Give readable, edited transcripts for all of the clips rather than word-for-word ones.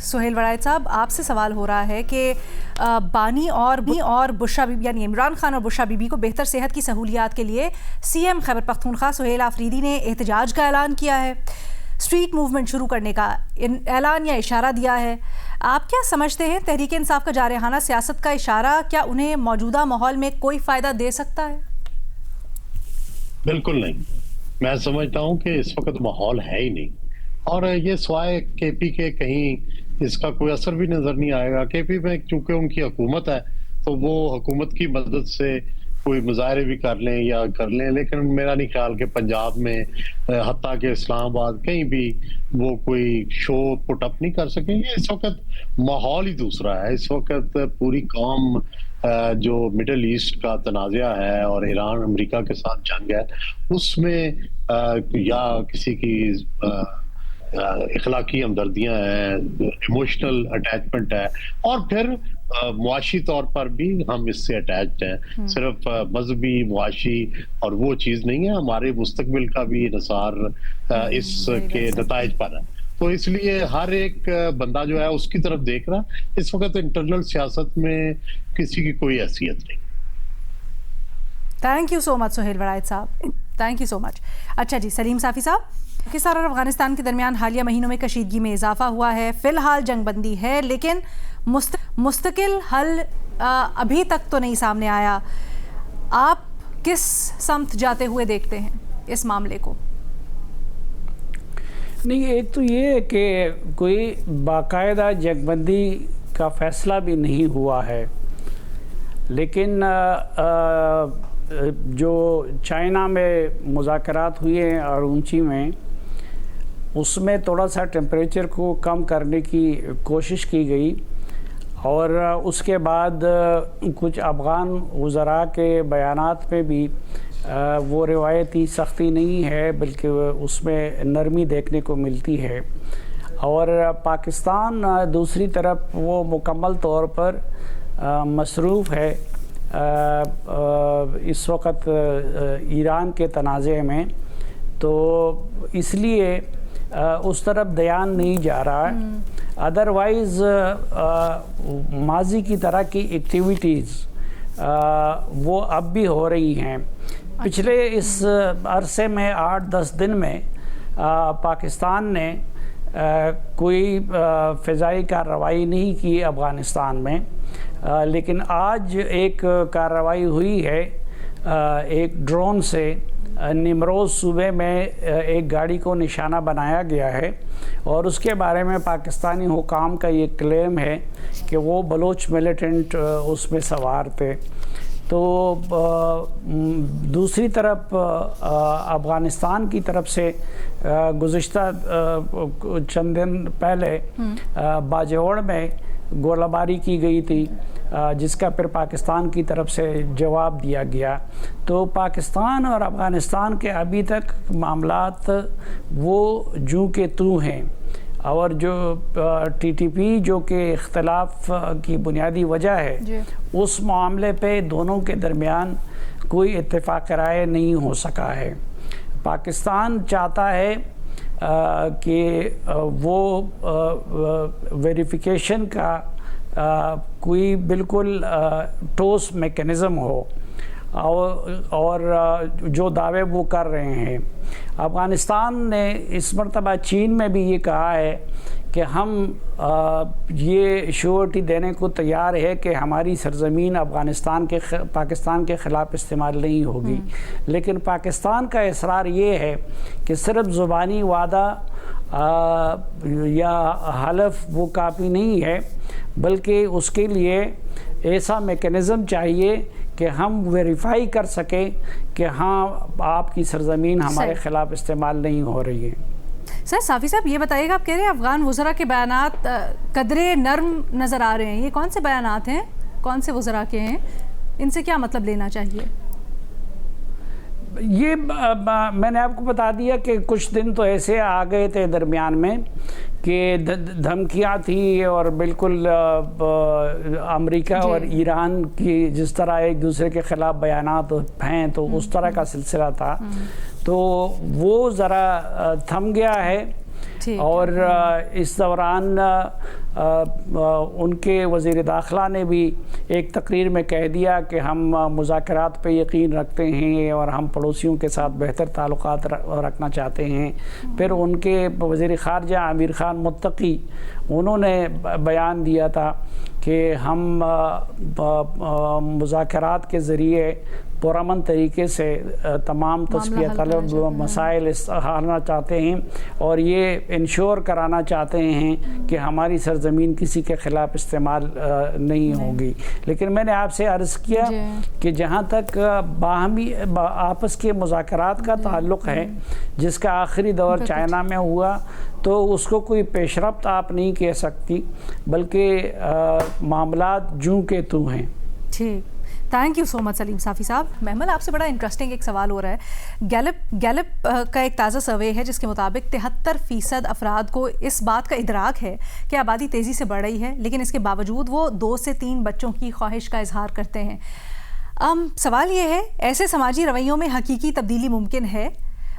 سہیل وڑائچ صاحب، آپ سے سوال ہو رہا ہے کہ بانی اور بشرا بی بی یعنی عمران خان اور بشرا بی بی کو بہتر صحت کی سہولیات کے لیے سی ایم خیبر پختونخوا سہیل آفریدی نے احتجاج کا اعلان کیا ہے، اسٹریٹ موومنٹ شروع کرنے کا اعلان یا اشارہ دیا ہے۔ آپ کیا سمجھتے ہیں تحریک انصاف کا جارحانہ سیاست کا اشارہ کیا انہیں موجودہ ماحول میں کوئی فائدہ دے سکتا ہے؟ بالکل نہیں، میں سمجھتا ہوں کہ اس وقت ماحول ہے ہی نہیں، اور یہ سوائے کے پی کے کہیں اس کا کوئی اثر بھی نظر نہیں آئے گا۔ کے پی میں چونکہ ان کی حکومت ہے تو وہ حکومت کی مدد سے کوئی مظاہرے بھی کر لیں یا کر لیں، لیکن میرا نہیں خیال کہ پنجاب میں حتیٰ کہ اسلام آباد کہیں بھی وہ کوئی شو پٹ اپ نہیں کر سکیں گے۔ اس وقت ماحول ہی دوسرا ہے۔ اس وقت پوری قوم جو مڈل ایسٹ کا تنازعہ ہے اور ایران امریکہ کے ساتھ جنگ ہے، اس میں یا کسی کی اخلاقی ہمدردیاں ہیں، ایموشنل اٹیچمنٹ ہے، اور پھر معاشی طور پر بھی ہم اس سے اٹیچڈ ہیں۔ صرف مذہبی معاشی اور وہ چیز نہیں ہے، ہمارے مستقبل کا بھی انحصار اس کے نتائج پر ہے۔ تو اس لیے ہر ایک بندہ جو ہے اس کی طرف دیکھ رہا۔ اس وقت انٹرنل سیاست میں کسی کی کوئی حیثیت نہیں۔ تھینک یو سو مچ سہیل وڑائچ صاحب، تھینک یو سو مچ۔ اچھا جی، سلیم صافی صاحب، پاکستان اور افغانستان کے درمیان حالیہ مہینوں میں کشیدگی میں اضافہ ہوا ہے، فی الحال جنگ بندی ہے، لیکن مستقل حل ابھی تک تو نہیں سامنے آیا۔ آپ کس سمت جاتے ہوئے دیکھتے ہیں اس معاملے کو؟ نہیں، ایک تو یہ ہے کہ کوئی باقاعدہ جنگ بندی کا فیصلہ بھی نہیں ہوا ہے، لیکن جو چائنا میں مذاکرات ہوئے ہیں اراونچی میں، اس میں تھوڑا سا ٹیمپریچر کو کم کرنے کی کوشش کی گئی، اور اس کے بعد کچھ افغان وزراء کے بیانات میں بھی وہ روایتی سختی نہیں ہے، بلکہ اس میں نرمی دیکھنے کو ملتی ہے۔ اور پاکستان دوسری طرف وہ مکمل طور پر مصروف ہے اس وقت ایران کے تنازع میں، تو اس لیے اس طرف دھیان نہیں جا رہا ہے۔ ادروائز ماضی کی طرح کی ایکٹیویٹیز وہ اب بھی ہو رہی ہیں۔ پچھلے اس عرصے میں 8-10 دن میں پاکستان نے کوئی فضائی کارروائی نہیں کی افغانستان میں، لیکن آج ایک کارروائی ہوئی ہے ایک ڈرون سے۔ نمروز صوبے میں ایک گاڑی کو نشانہ بنایا گیا ہے، اور اس کے بارے میں پاکستانی حکام کا یہ کلیم ہے کہ وہ بلوچ ملیٹنٹ اس میں سوار تھے۔ تو دوسری طرف افغانستان کی طرف سے گزشتہ چند دن پہلے باجوڑ میں گولہ باری کی گئی تھی، جس کا پھر پاکستان کی طرف سے جواب دیا گیا۔ تو پاکستان اور افغانستان کے ابھی تک معاملات وہ جوں کے توں ہیں، اور جو ٹی ٹی پی جو کہ اختلاف کی بنیادی وجہ ہے، اس معاملے پہ دونوں کے درمیان کوئی اتفاق رائے نہیں ہو سکا ہے۔ پاکستان چاہتا ہے کہ وہ ویریفیکیشن کا کوئی بالکل ٹھوس میکینزم ہو، اور جو دعوے وہ کر رہے ہیں۔ افغانستان نے اس مرتبہ چین میں بھی یہ کہا ہے کہ ہم یہ شیورٹی دینے کو تیار ہے کہ ہماری سرزمین پاکستان کے خلاف استعمال نہیں ہوگی، لیکن پاکستان کا اصرار یہ ہے کہ صرف زبانی وعدہ یا حلف وہ کافی نہیں ہے، بلکہ اس کے لیے ایسا میکینزم چاہیے کہ ہم ویریفائی کر سکیں کہ ہاں آپ کی سرزمین ہمارے خلاف استعمال نہیں ہو رہی ہے۔ سر صافی صاحب، یہ بتائیے گا، آپ کہہ رہے ہیں افغان وزراء کے بیانات قدرے نرم نظر آ رہے ہیں، یہ کون سے بیانات ہیں، کون سے وزراء کے ہیں، ان سے کیا مطلب لینا چاہیے؟ یہ میں نے آپ کو بتا دیا کہ کچھ دن تو ایسے آ گئے تھے درمیان میں کہ دھمکیاں تھی، اور بالکل امریکہ اور ایران کی جس طرح ایک دوسرے کے خلاف بیانات ہیں، تو اس طرح کا سلسلہ تھا، تو وہ ذرا تھم گیا ہے۔ اور اس دوران ان کے وزیر داخلہ نے بھی ایک تقریر میں کہہ دیا کہ ہم مذاکرات پہ یقین رکھتے ہیں اور ہم پڑوسیوں کے ساتھ بہتر تعلقات رکھنا چاہتے ہیں. پھر ان کے وزیر خارجہ عامر خان متقی انہوں نے بیان دیا تھا کہ ہم مذاکرات کے ذریعے پرامن طریقے سے تمام تصفیہ طلب مسائل حالنا چاہتے ہیں اور یہ انشور کرانا چاہتے ہیں کہ ہماری سرزمین کسی کے خلاف استعمال نہیں ہوگی. لیکن میں نے آپ سے عرض کیا کہ جہاں تک باہمی آپس کے مذاکرات کا تعلق ہے جس کا آخری دور چائنا میں ہوا تو اس کو کوئی پیش رفت آپ نہیں کہہ سکتی بلکہ معاملات جوں کے تو ہیں. ٹھیک، تھینک یو سو مچ سلیم صافی صاحب. محمل آپ سے بڑا انٹرسٹنگ ایک سوال ہو رہا ہے. گیلپ کا ایک تازہ سروے ہے جس کے مطابق 73% افراد کو اس بات کا ادراک ہے کہ آبادی تیزی سے بڑھ رہی ہے، لیکن اس کے باوجود وہ 2 سے 3 بچوں کی خواہش کا اظہار کرتے ہیں. سوال یہ ہے، ایسے سماجی رویوں میں حقیقی تبدیلی ممکن ہے؟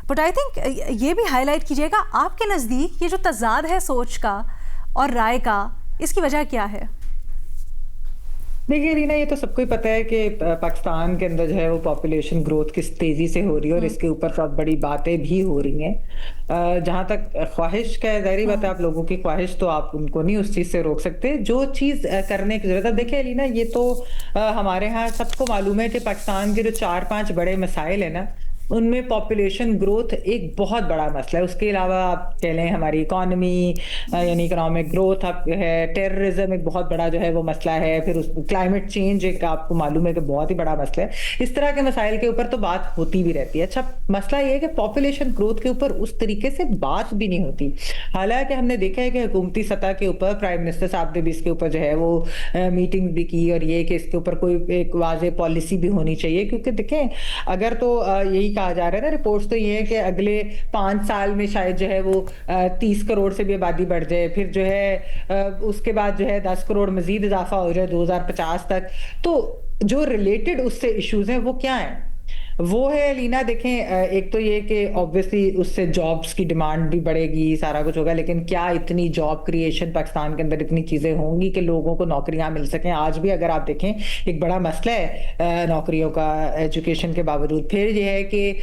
بٹ آئی تھنک یہ بھی ہائی لائٹ کیجیے گا آپ کے نزدیک یہ جو تضاد ہے سوچ کا اور رائے کا، اس کی وجہ کیا ہے؟ دیکھیے رینا، یہ تو سب کو ہی پتہ ہے کہ پاکستان کے اندر جو ہے وہ پاپولیشن گروتھ کس تیزی سے ہو رہی ہے اور اس کے اوپر بہت بڑی باتیں بھی ہو رہی ہیں. جہاں تک خواہش کا ہے، ظاہری بات ہے آپ لوگوں کی خواہش تو آپ ان کو نہیں اس چیز سے روک سکتے جو چیز کرنے کی ضرورت ہے. دیکھیں علینا، یہ تو ہمارے ہاں سب کو معلوم ہے کہ پاکستان کے جو 4-5 بڑے مسائل ہیں نا، ان میں پاپولیشن گروتھ ایک بہت بڑا مسئلہ ہے. اس کے علاوہ آپ کہہ لیں ہماری اکانومی یعنی اکنامک گروتھ ہے، ٹیررزم ایک بہت بڑا جو ہے وہ مسئلہ ہے، پھر کلائمیٹ چینج ایک آپ کو معلوم ہے کہ بہت ہی بڑا مسئلہ ہے. اس طرح کے مسائل کے اوپر تو بات ہوتی بھی رہتی ہے. اچھا، مسئلہ یہ ہے کہ پاپولیشن گروتھ کے اوپر اس طریقے سے بات بھی نہیں ہوتی. حالانکہ ہم نے دیکھا ہے کہ حکومتی سطح کے اوپر پرائم منسٹر صاحب نے بھی اس کے اوپر جو ہے وہ میٹنگ بھی کی اور یہ کہ اس کے اوپر کوئی ایک واضح پالیسی بھی ہونی چاہیے. کیونکہ دیکھیں اگر تو یہی کہا جا رہا ہے نا، رپورٹس تو یہ ہے کہ اگلے 5 سال میں شاید جو ہے وہ 30 کروڑ سے بھی آبادی بڑھ جائے، پھر جو ہے اس کے بعد جو ہے 10 کروڑ مزید اضافہ ہو جائے 2050 تک. تو جو ریلیٹڈ اس سے ایشوز ہیں وہ کیا ہیں؟ وہ ہے لینا، دیکھیں ایک تو یہ کہ obviously اس سے جابس کی ڈیمانڈ بھی بڑھے گی، سارا کچھ ہوگا، لیکن کیا اتنی جاب کریشن پاکستان کے اندر اتنی چیزیں ہوں گی کہ لوگوں کو نوکریاں مل سکیں؟ آج بھی اگر آپ دیکھیں ایک بڑا مسئلہ ہے نوکریوں کا ایجوکیشن کے باوجود. پھر یہ ہے کہ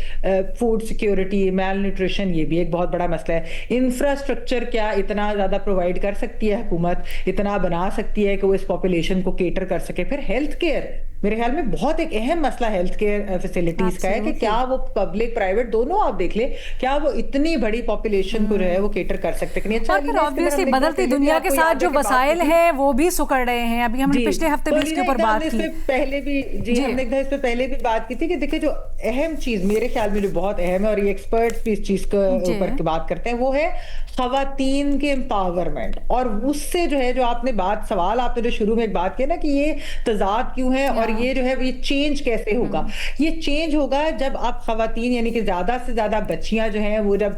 فوڈ سیکیورٹی، میل نیوٹریشن، یہ بھی ایک بہت بڑا مسئلہ ہے. انفراسٹرکچر کیا اتنا زیادہ پرووائڈ کر سکتی ہے حکومت، اتنا بنا سکتی ہے کہ وہ اس پاپولیشن کو کیٹر کر سکے؟ پھر ہیلتھ کیئر میرے خیال میں بہت ایک اہم مسئلہ ہیلتھ کیئر فیسلٹیز کا ہے کہ کیا وہ پبلک پرائیویٹ دونوں آپ دیکھ لیں، کیا وہ اتنی بڑی پاپولیشن کو جو ہے وہ کیٹر کر سکتے کہ نہیں؟ اچھا، اور obviously بدلتی دنیا کے ساتھ جو وسائل ہیں وہ بھی سکڑ رہے ہیں. ابھی ہم نے پچھلے ہفتے بھی اس کے اوپر بات کی، پہلے بھی ہم نے اس پہ پہلے بھی بات کی تھی کہ دیکھیں جو اہم چیز میرے خیال میں جو بہت اہم ہے اور یہ ایکسپرٹس بھی اس چیز کے اوپر بات کرتے ہیں، وہ ہے خواتین کے امپاورمنٹ. اور اس سے جو ہے جو آپ نے سوال آپ نے جو شروع میں ایک بات کی نا کہ یہ تضاد کیوں ہے اور یہ جو ہے یہ چینج کیسے ہوگا؟ یہ چینج ہوگا جب آپ خواتین یعنی کہ زیادہ سے زیادہ بچیاں جو ہیں وہ جب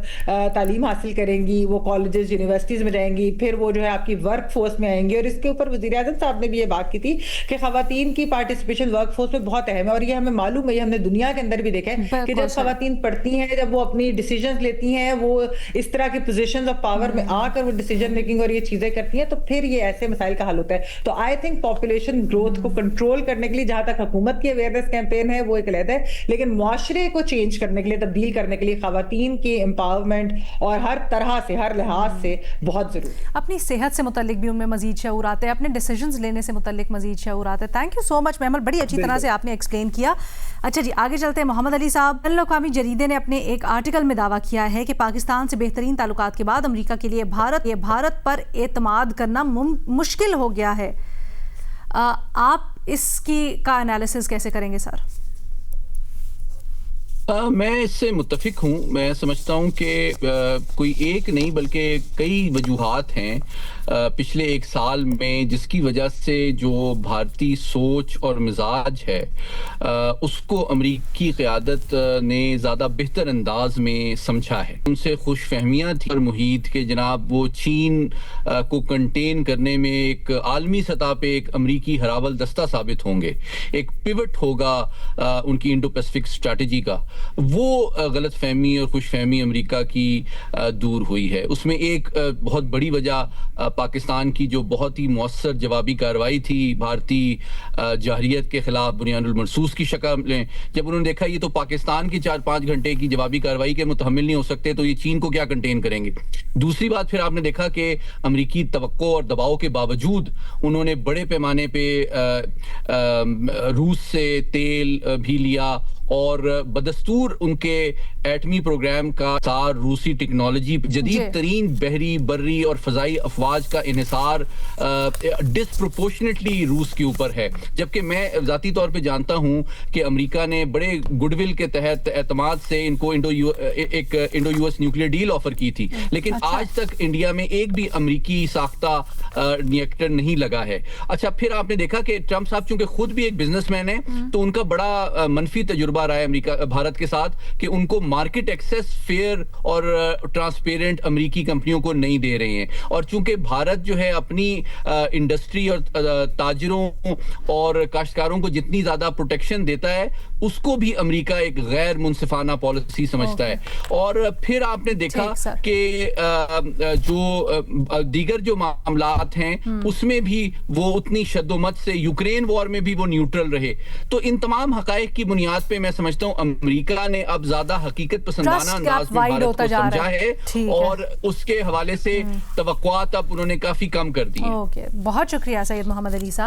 تعلیم حاصل کریں گی، وہ کالجز یونیورسٹیز میں جائیں گی، پھر وہ جو ہے آپ کی ورک فورس میں آئیں گی. اور اس کے اوپر وزیر اعظم صاحب نے بھی یہ بات کی تھی کہ خواتین کی پارٹیسپیشن ورک فورس میں بہت اہم ہے. اور یہ ہمیں معلوم ہے، یہ ہم نے دنیا کے اندر بھی دیکھا ہے کہ جب خواتین پڑھتی ہیں، جب وہ اپنی ڈیسیجنز لیتی ہیں، وہ اس طرح کی پوزیشنز آف پاور میں آ کر وہ ڈیسیجن میکنگ اور یہ چیزیں کرتی ہیں، تو پھر یہ ایسے مسائل کا حل ہوتا ہے. تو آئی تھنک پاپولیشن گروتھ کو کنٹرول کرنے کے لیے جہاں تک حکومت کی اویئرنیس کیمپین ہے وہ ایک علیحدہ ہے، لیکن معاشرے کو چینج کرنے کے لیے، تبدیل کرنے کے لیے خواتین کی امپاورمنٹ اور ہر طرح سے، ہر لحاظ سے بہت ضروری. اپنی صحت سے متعلق بھی ان میں مزید شعور آتا ہے، اپنے ڈیسیجنز لینے سے متعلق مزید شعور آتا ہے. تھینک یو سو مچ محمل، بڑی اچھی طرح سے آپ نے ایکسپلین کیا. اچھا جی، آگے چلتے ہیں. محمد علی صاحب، بین الاقوامی جریدے نے اپنے ایک آرٹیکل میں دعویٰ کیا ہے کہ پاکستان سے بہترین تعلقات کے بعد امریکہ کے لیے بھارت پر اعتماد کرنا مشکل ہو گیا ہے. آپ اس کا انالیسس کیسے کریں گے سر؟ میں اس سے متفق ہوں. میں سمجھتا ہوں کہ کوئی ایک نہیں بلکہ کئی وجوہات ہیں پچھلے ایک سال میں جس کی وجہ سے جو بھارتی سوچ اور مزاج ہے اس کو امریکی قیادت نے زیادہ بہتر انداز میں سمجھا ہے. ان سے خوش فہمیاں تھیں اور محیط کے جناب وہ چین کو کنٹین کرنے میں ایک عالمی سطح پہ ایک امریکی ہراول دستہ ثابت ہوں گے, ایک پیوٹ ہوگا ان کی انڈو پیسفک اسٹریٹجی کا. وہ غلط فہمی اور خوش فہمی امریکہ کی دور ہوئی ہے. اس میں ایک بہت بڑی وجہ پاکستان کی جو بہت ہی مؤثر جوابی کارروائی تھی بھارتی جارحیت کے خلاف بنیاد المرصوص کی شکل میں, جب انہوں نے دیکھا یہ تو پاکستان کی 4-5 گھنٹے کی جوابی کارروائی کے متحمل نہیں ہو سکتے تو یہ چین کو کیا کنٹین کریں گے. دوسری بات پھر آپ نے دیکھا کہ امریکی توقع اور دباؤ کے باوجود انہوں نے بڑے پیمانے پہ روس سے تیل بھی لیا اور بدستور ان کے ایٹمی پروگرام کا سار روسی ٹیکنالوجی جدید ترین بحری بری اور فضائی افواج کا انحصار ڈسپروپورشنیٹلی روس کے اوپر ہے. جبکہ میں ذاتی طور پہ جانتا ہوں کہ امریکہ نے بڑے گڈ ول کے تحت اعتماد سے ان کو Indo U S nuclear deal offer کی تھی, لیکن آج تک انڈیا میں ایک بھی امریکی ساختہ ریئیکٹر نہیں لگا ہے. اچھا, پھر آپ نے دیکھا کہ ٹرمپ صاحب چونکہ خود بھی ایک بزنس مین ہے تو ان کا بڑا منفی تجربہ رہا ہے امریکہ بھارت کے ساتھ کہ ان کو مارکیٹ ایکسس فیئر اور ٹرانسپیرنٹ امریکی کمپنیوں کو نہیں دے رہے ہیں. اور چونکہ بھارت جو ہے اپنی انڈسٹری اور تاجروں اور کاشتکاروں کو جتنی زیادہ پروٹیکشن دیتا ہے اس کو بھی امریکہ ایک غیر منصفانہ پالیسی سمجھتا ہے. اور پھر آپ نے دیکھا کہ جو دیگر جو معاملات ہیں اس میں بھی وہ اتنی شد و مت سے یوکرین وار میں بھی وہ نیوٹرل رہے. تو ان تمام حقائق کی بنیاد پہ میں سمجھتا ہوں امریکہ نے اب زیادہ حقیقت پسندانہ انداز میں بھارت کو سمجھا ہے اور اس کے حوالے سے توقعات اب انہوں نے کافی کم کر دی ہیں. بہت شکریہ سید محمد علی صاحب.